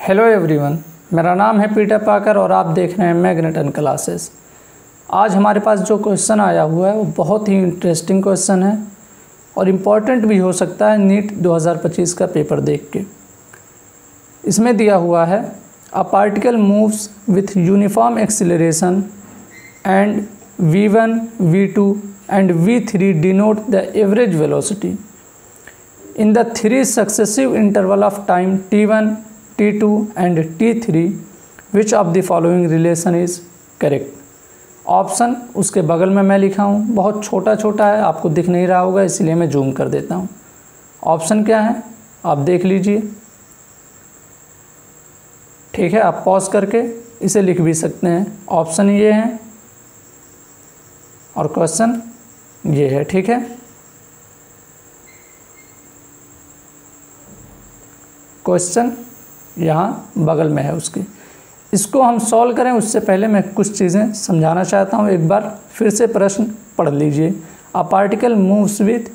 Hello everyone, मेरा नाम है पीटर पाकर और आप देख रहे हैं मैग्नेटन क्लासेस। आज हमारे पास जो क्वेश्चन आया हुआ है वो बहुत ही इंटरेस्टिंग क्वेश्चन है और इम्पॉर्टेंट भी हो सकता है नीट 2025 का पेपर देख के। इसमें दिया हुआ है a particle moves with uniform acceleration and v1, v2 and v3 denote the average velocity in the three successive interval of time t1, t2 and t3 which of the following relation is correct। Option उसके बगल में मैं लिखा हूँ, बहुत छोटा छोटा है, आपको दिख नहीं रहा होगा इसलिए मैं जूम कर देता हूँ। ऑप्शन क्या है आप देख लीजिए, ठीक है। आप पॉज करके इसे लिख भी सकते हैं। ऑप्शन ये हैं और क्वेश्चन ये है, ठीक है। क्वेश्चन यहाँ बगल में है उसके। इसको हम सॉल्व करें उससे पहले मैं कुछ चीज़ें समझाना चाहता हूँ। एक बार फिर से प्रश्न पढ़ लीजिए। A particle moves with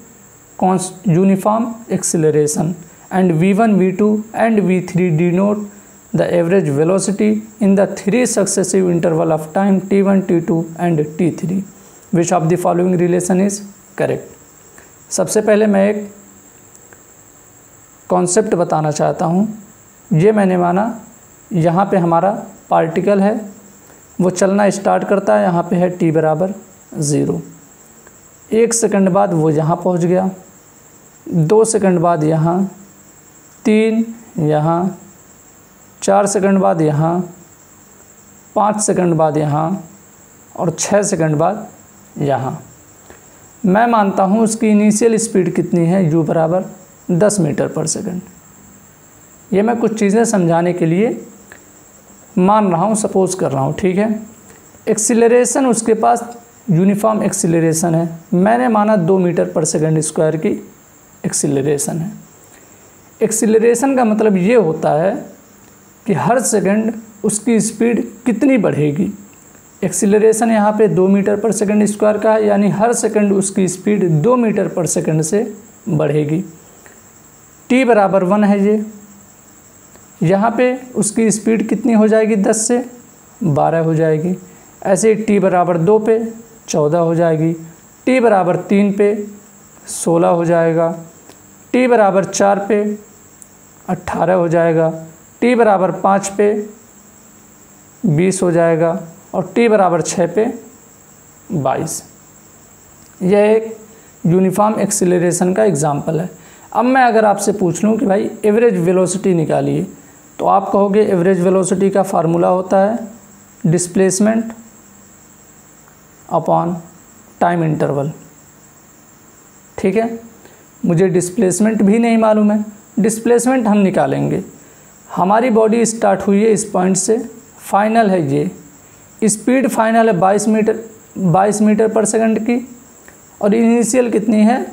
uniform acceleration and v1, v2 and v3 denote the average velocity in the three successive interval of time t1, t2 and t3 which of the following relation is correct. सबसे पहले मैं एक concept बताना चाहता हूँ। ये मैंने माना यहाँ पे हमारा पार्टिकल है, वो चलना स्टार्ट करता है, यहाँ पे है t बराबर 0। 1 सेकंड बाद वो यहाँ पहुँच गया, 2 सेकंड बाद यहाँ, 3 यहाँ, 4 सेकंड बाद यहाँ, 5 सेकंड बाद यहाँ और 6 सेकंड बाद यहाँ। मैं मानता हूँ उसकी इनिशियल स्पीड कितनी है, u बराबर 10 मीटर पर सेकंड। ये मैं कुछ चीज़ें समझाने के लिए मान रहा हूँ, सपोज कर रहा हूँ, ठीक है। एक्सीलरेशन उसके पास यूनिफॉर्म एक्सीलरेशन है, मैंने माना 2 मीटर पर सेकंड स्क्वायर की एक्सीलरेशन है। एक्सीलरेशन का मतलब ये होता है कि हर सेकंड उसकी स्पीड कितनी बढ़ेगी। एक्सीलरेशन यहाँ पे 2 मीटर पर सेकंड स्क्वायर का है, यानी हर सेकंड उसकी स्पीड 2 मीटर पर सेकंड से बढ़ेगी। t बराबर 1 है ये, यहाँ पे उसकी स्पीड कितनी हो जाएगी, 10 से 12 हो जाएगी। ऐसे ही t बराबर 2 पे 14 हो जाएगी, t बराबर 3 पे 16 हो जाएगा, t बराबर 4 पे 18 हो जाएगा, t बराबर 5 पे 20 हो जाएगा और t बराबर 6 पे 22। यह एक यूनिफॉर्म एक्सीलरेशन का एग्जाम्पल है। अब मैं अगर आपसे पूछ लूँ कि भाई एवरेज वेलोसिटी निकालिए, तो आप कहोगे एवरेज वेलोसिटी का फार्मूला होता है डिस्प्लेसमेंट अपॉन टाइम इंटरवल, ठीक है। मुझे डिस्प्लेसमेंट भी नहीं मालूम है, डिस्प्लेसमेंट हम निकालेंगे। हमारी बॉडी स्टार्ट हुई है इस पॉइंट से, फाइनल है ये, स्पीड फाइनल है 22 मीटर पर सेकंड की और इनिशियल कितनी है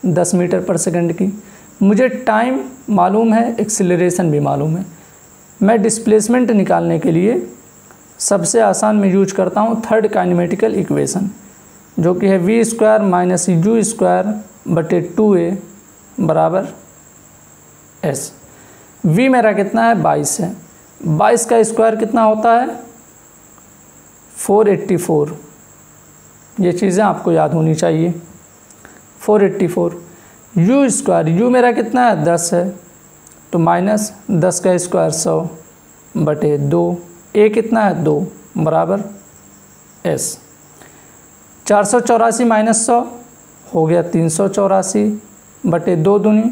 10 मीटर पर सेकंड की। मुझे टाइम मालूम है, एक्सीलरेशन भी मालूम है। मैं डिस्प्लेसमेंट निकालने के लिए सबसे आसान में यूज करता हूँ थर्ड काइनेमेटिकल इक्वेशन, जो कि है v square minus u square बटे 2a बराबर s। v मेरा कितना है 22 है, 22 का स्क्वायर कितना होता है 484। ये चीज़ें आपको याद होनी चाहिए। 484 u स्क्वायर, u मेरा कितना है 10 है, तो माइनस 10 का स्क्वायर 100 बटे 2, a कितना है 2 बराबर s। 484 माइनस 100 हो गया 384 बटे 2 दूनी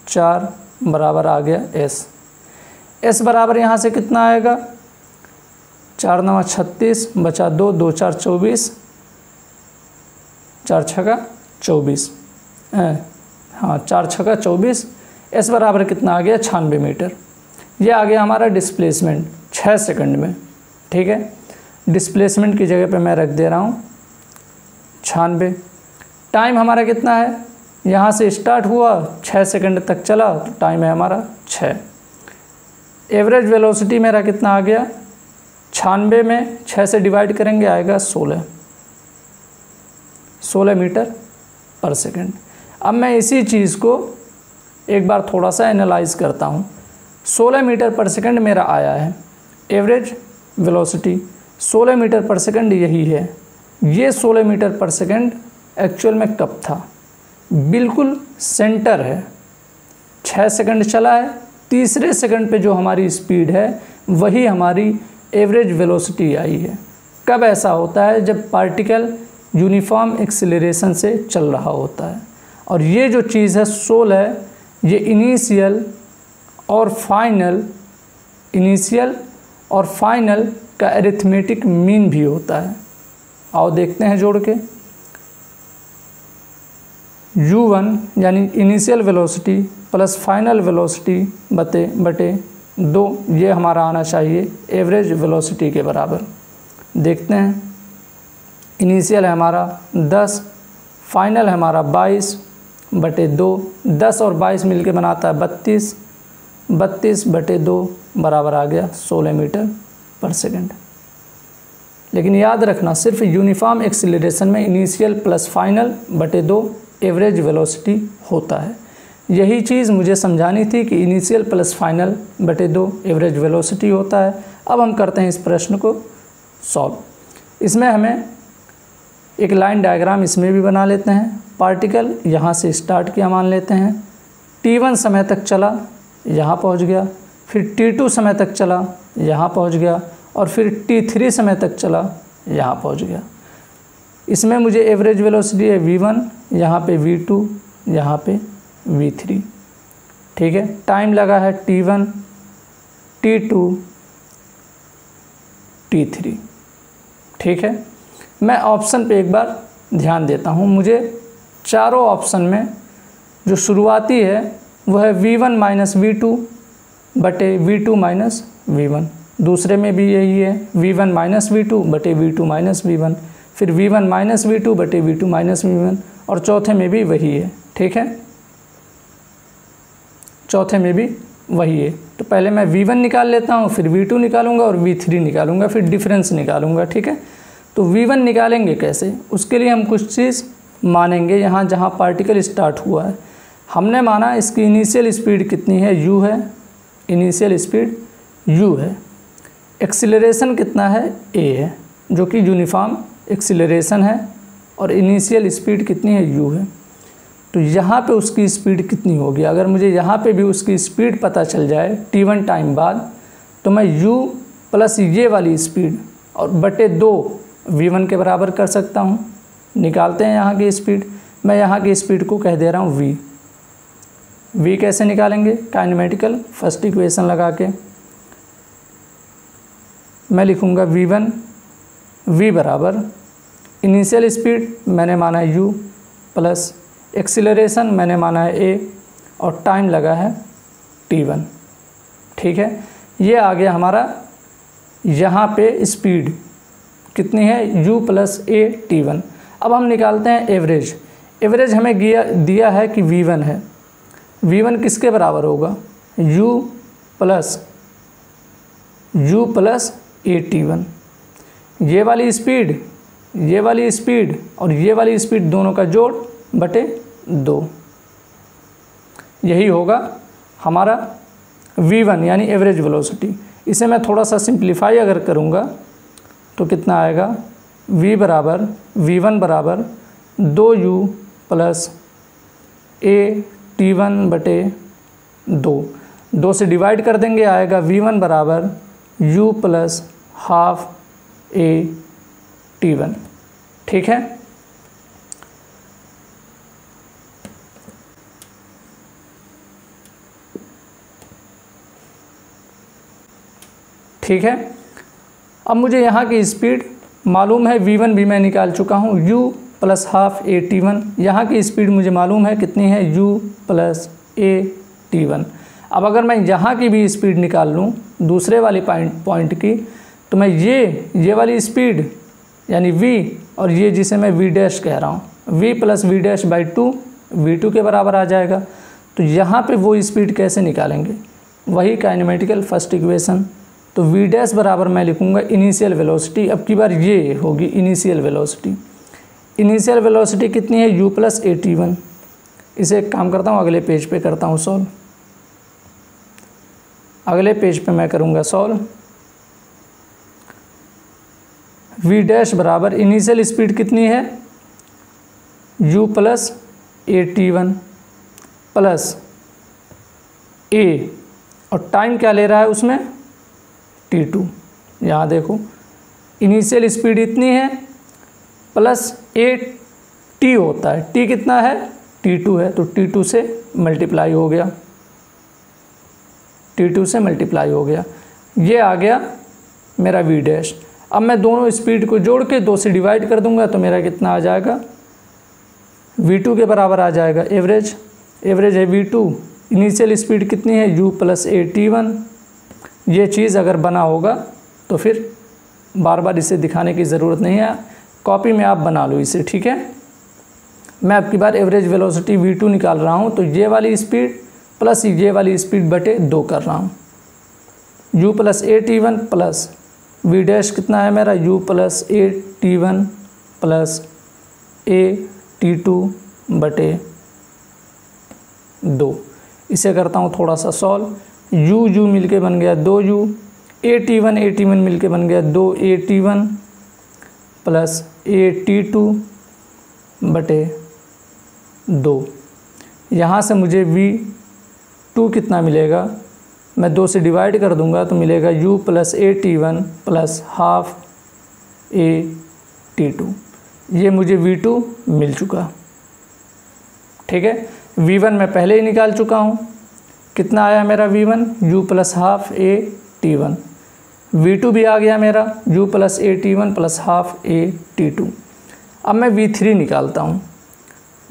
4 बराबर आ गया s। s बराबर यहाँ से कितना आएगा 4 9 36 बचा 2 2 4 24 4 6 24, हाँ 4 6 24। s बराबर कितना आ गया 96 मीटर। ये आ गया हमारा डिस्प्लेसमेंट 6 सेकंड में, ठीक है। डिस्प्लेसमेंट की जगह पे मैं रख दे रहा हूँ 96। टाइम हमारा कितना है, यहाँ से स्टार्ट हुआ 6 सेकंड तक चला तो टाइम है हमारा 6। एवरेज वेलोसिटी मेरा कितना आ गया 96 में 6 से डिवाइड करेंगे आएगा 16 मीटर पर सेकंड। अब मैं इसी चीज़ को एक बार थोड़ा सा एनालाइज करता हूँ। 16 मीटर पर सेकंड मेरा आया है, एवरेज वेलोसिटी 16 मीटर पर सेकंड यही है। ये 16 मीटर पर सेकंड एक्चुअल में कब था, बिल्कुल सेंटर है। 6 सेकंड चला है, तीसरे सेकंड पे जो हमारी स्पीड है वही हमारी एवरेज वेलोसिटी आई है। कब ऐसा होता है, जब पार्टिकल यूनिफॉर्म एक्सीलरेशन से चल रहा होता है। और ये जो चीज़ है 16, ये इनिशियल और फाइनल का अरिथमेटिक मीन भी होता है। आओ देखते हैं जोड़ के। u1 यानी initial velocity plus final velocity बटे 2, ये हमारा आना चाहिए एवरेज वेलोसिटी के बराबर। देखते हैं, इनिशियल है हमारा 10, फाइनल है हमारा 22 बटे 2, 10 और 22 मिलके बनाता है 32, 32 बटे 2 बराबर आ गया 16 मीटर पर सेकंड। लेकिन याद रखना, सिर्फ यूनिफॉर्म एक्सीलरेशन में इनिशियल प्लस फाइनल बटे 2 एवरेज वेलोसिटी होता है। यही चीज़ मुझे समझानी थी कि इनिशियल प्लस फाइनल बटे 2 एवरेज वेलोसिटी होता है। अब हम करते हैं इस प्रश्न को सॉल्व। इसमें हमें एक लाइन डायग्राम इसमें भी बना लेते हैं। पार्टिकल यहाँ से स्टार्ट किया मान लेते हैं, t1 समय तक चला, यहाँ पहुँच गया, फिर t2 समय तक चला, यहाँ पहुँच गया, और फिर t3 समय तक चला, यहाँ पहुँच गया। इसमें मुझे एवरेज वेलोसिटी है v1, यहाँ पे v2, यहाँ पे v3। ठीक है, टाइम लगा है t1, t2, t3। ठीक है, मैं ऑप्शन पे एक बार ध्यान देता हूँ। मुझे चारों ऑप्शन में जो शुरुआती है वो है v1 माइनस v2 बटे v2 माइनस v1। दूसरे में भी यही है v1 माइनस v2 बटे v2 माइनस v1, फिर v1 माइनस v2 बटे v2 माइनस v1, और चौथे में भी वही है। ठीक है, चौथे में भी वही है। तो पहले मैं v1 निकाल लेता हूँ, फिर v2 निकालूंगा और v3 निकालूंगा, फिर डिफरेंस निकालूंगा। ठीक है, तो v1 निकालेंगे कैसे, उसके लिए हम कुछ चीज़ मानेंगे। यहाँ जहाँ पार्टिकल स्टार्ट हुआ है हमने माना इसकी इनिशियल स्पीड कितनी है, u है, इनिशियल स्पीड u है, एक्सीलरेशन कितना है, a है, जो कि यूनिफॉर्म एक्सीलरेशन है, और इनिशियल स्पीड कितनी है, u है। तो यहाँ पे उसकी स्पीड कितनी होगी, अगर मुझे यहाँ पे भी उसकी स्पीड पता चल जाए t1 टाइम बाद, तो मैं u प्लस ये वाली स्पीड और बटे 2 v1 के बराबर कर सकता हूँ। निकालते हैं यहाँ की स्पीड। मैं यहाँ की स्पीड को कह दे रहा हूँ v कैसे निकालेंगे, काइनेमेटिकल फर्स्ट इक्वेशन लगा के मैं लिखूँगा v बराबर इनिशियल स्पीड मैंने माना है u प्लस एक्सीलरेशन मैंने माना है a और टाइम लगा है t1। ठीक है, ये आ गया हमारा। यहाँ पे स्पीड कितनी है, u प्लस a t1। अब हम निकालते हैं एवरेज। एवरेज हमें दिया है कि v1 है, v1 किसके बराबर होगा, u प्लस a t1। ये वाली स्पीड और ये वाली स्पीड दोनों का जोड़ बटे 2, यही होगा हमारा v1 यानी एवरेज वेलोसिटी। इसे मैं थोड़ा सा सिंप्लीफाई अगर करूँगा तो कितना आएगा, v1 बराबर 2u प्लस a t1 बटे 2 से डिवाइड कर देंगे, आएगा v1 बराबर u plus half a t1। ठीक है, ठीक है। अब मुझे यहाँ की स्पीड मालूम है, v1 भी मैं निकाल चुका हूँ, u plus half a t1। यहाँ की स्पीड मुझे मालूम है कितनी है, u प्लस a t1। अब अगर मैं यहाँ की भी स्पीड निकाल लूँ दूसरे वाली पॉइंट की, तो मैं ये वाली स्पीड यानी v और ये जिसे मैं v डैश कह रहा हूँ, v plus v dash by 2 v2 के बराबर आ जाएगा। तो यहाँ पे वो स्पीड कैसे निकालेंगे, वही काइनेमेटिकल फर्स्ट इक्वेशन। तो v डैश बराबर मैं लिखूँगा इनिशियल वेलोसिटी। अब की बार ये होगी इनिशियल वेलोसिटी। इनिशियल वेलोसिटी कितनी है, u प्लस a t1। इसे एक काम करता हूँ, अगले पेज पे करता हूँ सॉल्व। अगले पेज पे मैं करूँगा सॉल्व। वी डैश बराबर इनिशियल स्पीड कितनी है, u plus AT1 plus A, और टाइम क्या ले रहा है उसमें, T2। यहाँ देखो इनिशियल स्पीड इतनी है प्लस AT होता है, T कितना है, T2 है, तो T2 से मल्टीप्लाई हो गया, T2 से मल्टीप्लाई हो गया। ये आ गया मेरा वी डैश। अब मैं दोनों स्पीड को जोड़ के 2 से डिवाइड कर दूंगा तो मेरा कितना आ जाएगा, V2 के बराबर आ जाएगा एवरेज। एवरेज है V2, इनिशियल स्पीड कितनी है, u प्लस AT1। ये चीज़ अगर बना होगा तो फिर बार बार इसे दिखाने की ज़रूरत नहीं है, कॉपी में आप बना लो इसे, ठीक है। मैं अब की बार एवरेज वेलोसिटी V2 निकाल रहा हूँ, तो ये वाली स्पीड प्लस ये वाली स्पीड बटे 2 कर रहा हूँ। u plus AT1 plus V dash कितना है मेरा, u plus AT1 plus AT2 बटे 2। इसे करता हूँ थोड़ा सा सॉल्व। u मिलके बन गया 2u, AT1 मिलके बन गया 2AT1 प्लस AT2 बटे 2। यहाँ से मुझे V2 कितना मिलेगा, मैं 2 से डिवाइड कर दूंगा तो मिलेगा u plus AT1 plus half AT2। ये मुझे V2 मिल चुका, ठीक है। V1 मैं पहले ही निकाल चुका हूँ, कितना आया मेरा V1, u plus half AT1। V2 भी आ गया मेरा, u plus AT1 plus half AT2। अब मैं V3 निकालता हूँ।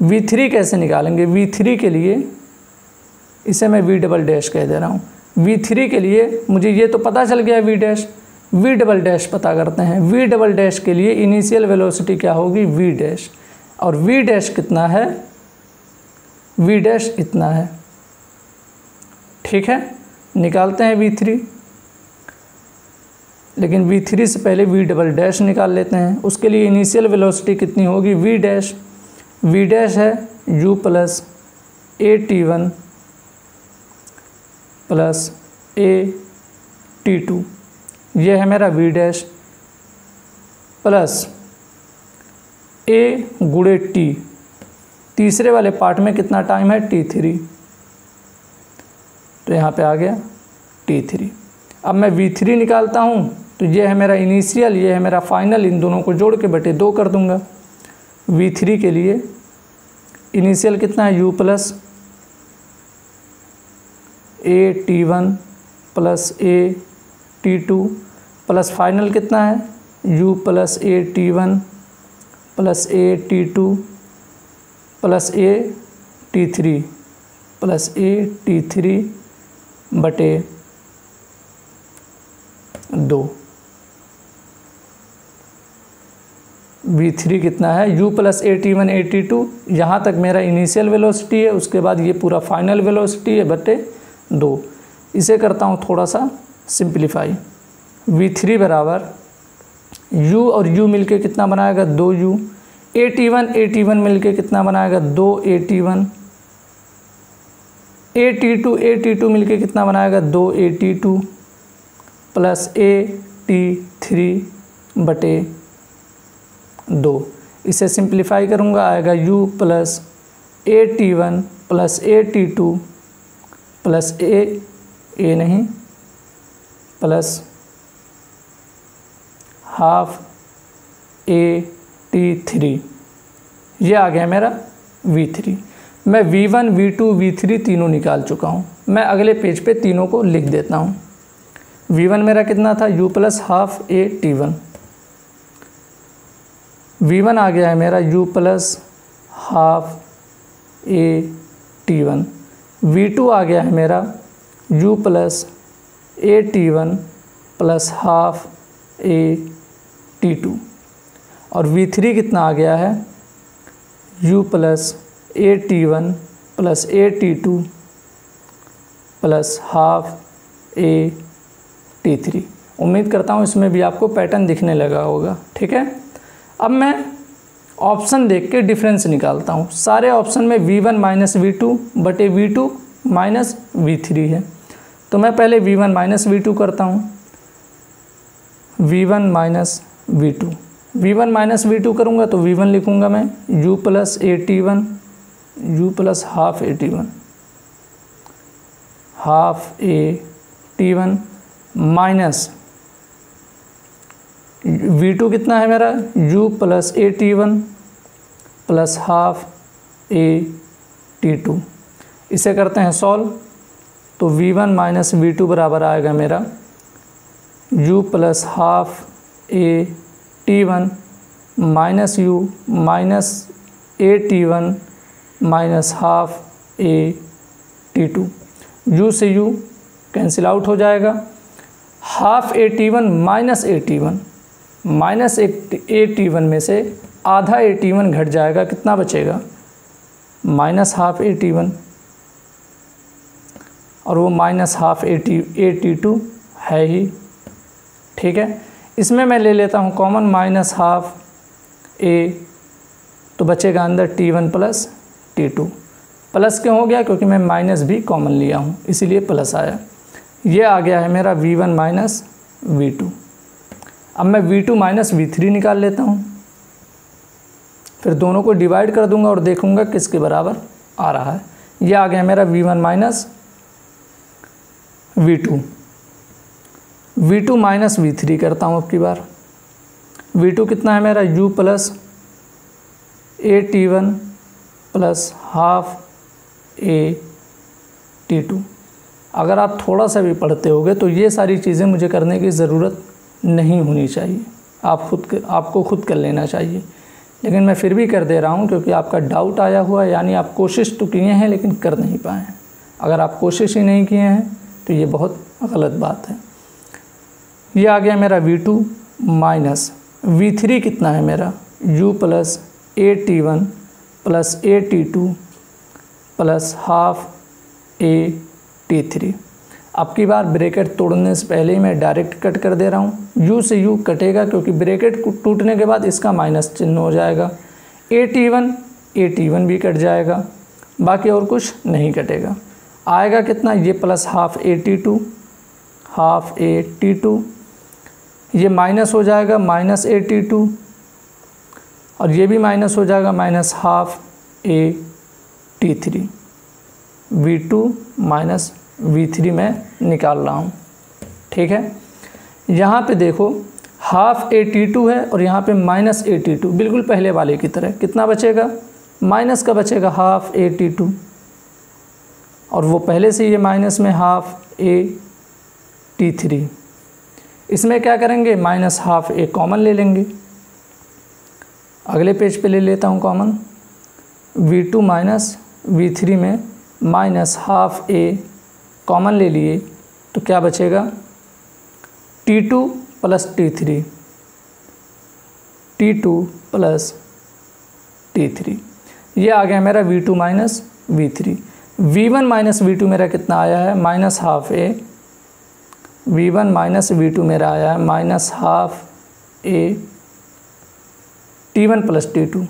V3 कैसे निकालेंगे, V3 के लिए इसे मैं V डबल डैश कह दे रहा हूँ। V3 के लिए मुझे ये तो पता चल गया V dash, V double dash पता करते हैं। V डबल डैश के लिए इनिशियल वेलोसिटी क्या होगी, V डैश, और V डैश कितना है, V डैश इतना है, ठीक है। निकालते हैं V3, लेकिन V3 से पहले V डबल डैश निकाल लेते हैं। उसके लिए इनिशियल वेलोसिटी कितनी होगी, V डैश, V डैश है u plus AT1 plus AT2, ये है मेरा V डैश, प्लस A गुणे T, तीसरे वाले पार्ट में कितना टाइम है, T3, तो यहाँ पे आ गया T3। अब मैं V3 निकालता हूँ, तो ये है मेरा इनिशियल, ये है मेरा फाइनल, इन दोनों को जोड़ के बटे 2 कर दूंगा। V3 के लिए इनिशियल कितना है, u plus AT1 plus AT2 plus final कितना है, u plus AT1 plus AT2 plus AT3 plus AT3 बटे 2। V3 कितना है, u प्लस AT1 AT2, यहाँ तक मेरा इनिशियल वेलोसिटी है, उसके बाद ये पूरा फाइनल वेलोसिटी है बटे 2। इसे करता हूँ थोड़ा सा सिंप्लीफाई। V3 बराबर u और u मिलके कितना बनाएगा, 2u, AT1 मिलके कितना बनाएगा, 2AT1, AT2 मिलके कितना बनाएगा, 2AT2 प्लस AT3 बटे 2। इसे सिंप्लीफाई करूँगा, आएगा u plus AT1 plus AT2 plus A नहीं प्लस हाफ AT3, ये आ गया मेरा V3। मैं V1 V2 V3 तीनों निकाल चुका हूँ। मैं अगले पेज पे तीनों को लिख देता हूँ। V1 मेरा कितना था, u plus half AT1, V1 आ गया है मेरा u plus half AT1, V2 आ गया है मेरा u plus AT1 plus half AT2, और V3 कितना आ गया है, u plus AT1 plus AT2 plus half AT3। उम्मीद करता हूँ इसमें भी आपको पैटर्न दिखने लगा होगा, ठीक है। अब मैं ऑप्शन देख के डिफरेंस निकालता हूँ। सारे ऑप्शन में V1 माइनस V2 बटे V2 माइनस V3 है, तो मैं पहले V1 माइनस V2 करता हूँ, V1 minus V2, V1 minus V2 करूँगा तो V1 लिखूँगा मैं U plus AT1, U plus half AT1, half AT1 minus V2 कितना है मेरा U plus AT1 plus half AT2। इसे करते हैं सॉल्व, तो V1 माइनस V2 बराबर आएगा मेरा U plus half AT1 minus U minus AT1 minus half AT2। U से U कैंसिल आउट हो जाएगा, half AT1 minus AT1, minus AT1 में से आधा AT1 घट जाएगा, कितना बचेगा माइनस हाफ AT1, और वो माइनस हाफ AT2 है ही। ठीक है, इसमें मैं ले लेता हूँ कॉमन माइनस हाफ A, तो बचेगा अंदर T1 प्लस T2। प्लस क्यों हो गया, क्योंकि मैं माइनस भी कॉमन लिया हूँ इसीलिए प्लस आया। ये आ गया है मेरा V1 माइनस V2। अब मैं V2 माइनस V3 निकाल लेता हूँ, फिर दोनों को डिवाइड कर दूंगा और देखूंगा किसके बराबर आ रहा है। ये आ गया मेरा V1 minus V2। V2 minus V3 करता हूँ अब की बार। V2 कितना है मेरा U plus AT1 plus half AT2। अगर आप थोड़ा सा भी पढ़ते होगे तो ये सारी चीज़ें मुझे करने की ज़रूरत नहीं होनी चाहिए, आपको खुद कर लेना चाहिए, लेकिन मैं फिर भी कर दे रहा हूँ क्योंकि आपका डाउट आया हुआ है, यानी आप कोशिश तो किए हैं लेकिन कर नहीं पाए हैं। अगर आप कोशिश ही नहीं किए हैं तो ये बहुत गलत बात है। ये आ गया मेरा V2 माइनस V3 कितना है मेरा U plus AT1 plus AT2 plus half AT3। अब की बार ब्रैकेट तोड़ने से पहले ही मैं डायरेक्ट कट कर दे रहा हूँ। U से U कटेगा क्योंकि ब्रैकेट टूटने के बाद इसका माइनस चिन्ह हो जाएगा। AT1 भी कट जाएगा, बाकी और कुछ नहीं कटेगा। आएगा कितना, ये प्लस हाफ AT2, ये माइनस हो जाएगा माइनस AT2, और ये भी माइनस हो जाएगा minus half AT3। V2 minus V3 में निकाल रहा हूँ। ठीक है, यहाँ पे देखो हाफ AT2 है और यहाँ पे माइनस AT2, बिल्कुल पहले वाले की तरह। कितना बचेगा, माइनस का बचेगा हाफ AT2, और वो पहले से ये माइनस में हाफ AT3। इसमें क्या करेंगे, माइनस हाफ A कॉमन ले लेंगे। अगले पेज पे ले लेता हूँ कॉमन। V2 माइनस V3 में माइनस हाफ A कॉमन ले लिए तो क्या बचेगा, T2 plus T3, T2 plus T3। ये आ गया मेरा V2 minus V3। V1 minus V2 मेरा कितना आया है, minus half A। V1 minus V2 मेरा आया है minus half A T1 plus T2,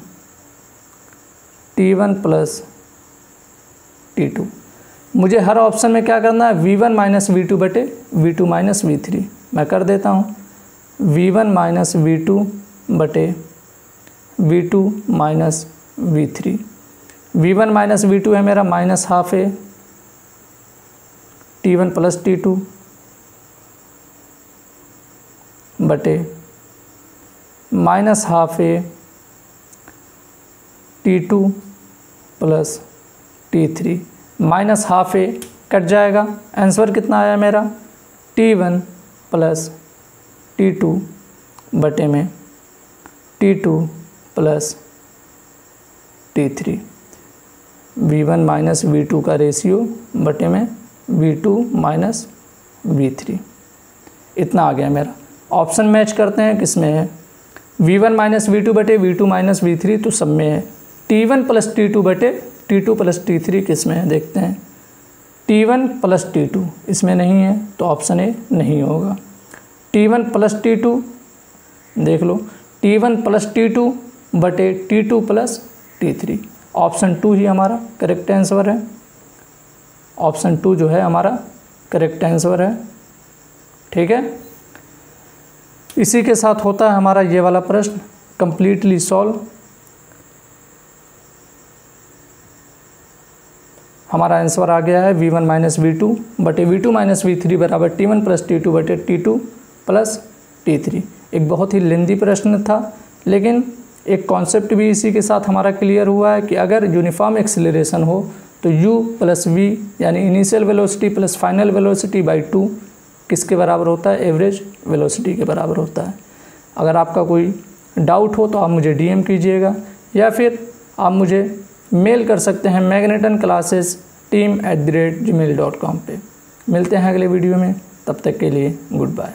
T1 plus T2। मुझे हर ऑप्शन में क्या करना है, V1 माइनस V2 बटे V2 माइनस V3। मैं कर देता हूँ V1 माइनस V2 बटे V2 minus V3। V1 minus V2 है मेरा minus half A T1 plus T2 बटे minus half A T2 plus T3। Minus half A cut जाएगा, आंसर कितना आया मेरा, T1 प्लस T2 बटे में T2 plus T3। V1 minus V2 का रेशियो बटे में V2 माइनस V3, इतना आ गया मेरा। ऑप्शन मैच करते हैं, किस में है, V1 माइनस V2 बटे V2 माइनस V3 तो सब में है। T1 प्लस T2 बटे T2 प्लस T3 किस में है, देखते हैं। T1 प्लस T2 इसमें नहीं है तो ऑप्शन ए नहीं होगा। T1 प्लस T2 देख लो, T1 प्लस T2 बटे T2 प्लस T3, ऑप्शन 2 ही हमारा करेक्ट आंसर है। ऑप्शन 2 जो है हमारा करेक्ट आंसर है। ठीक है, इसी के साथ होता है हमारा ये वाला प्रश्न कंप्लीटली सॉल्व। हमारा आंसर आ गया है v1 माइनस v2 बटे v2 माइनस v3 बराबर t1 प्लस t2 बटे t2 प्लस t3। एक बहुत ही लेंदी प्रश्न था, लेकिन एक कॉन्सेप्ट भी इसी के साथ हमारा क्लियर हुआ है कि अगर यूनिफॉर्म एक्सेलरेशन हो तो u प्लस v यानी initial velocity plus final velocity by 2 किसके बराबर होता है? एवरेज वेलोसिटी के बराबर होता है। अगर आपका कोई डाउट हो तो आप मुझे DM कीजिएगा या फिर आप मुझे मेल कर सकते हैं magnetonClassesTeam@gmail.com पे। मिलते हैं अगले वीडियो में, तब तक के लिए गुड बाय।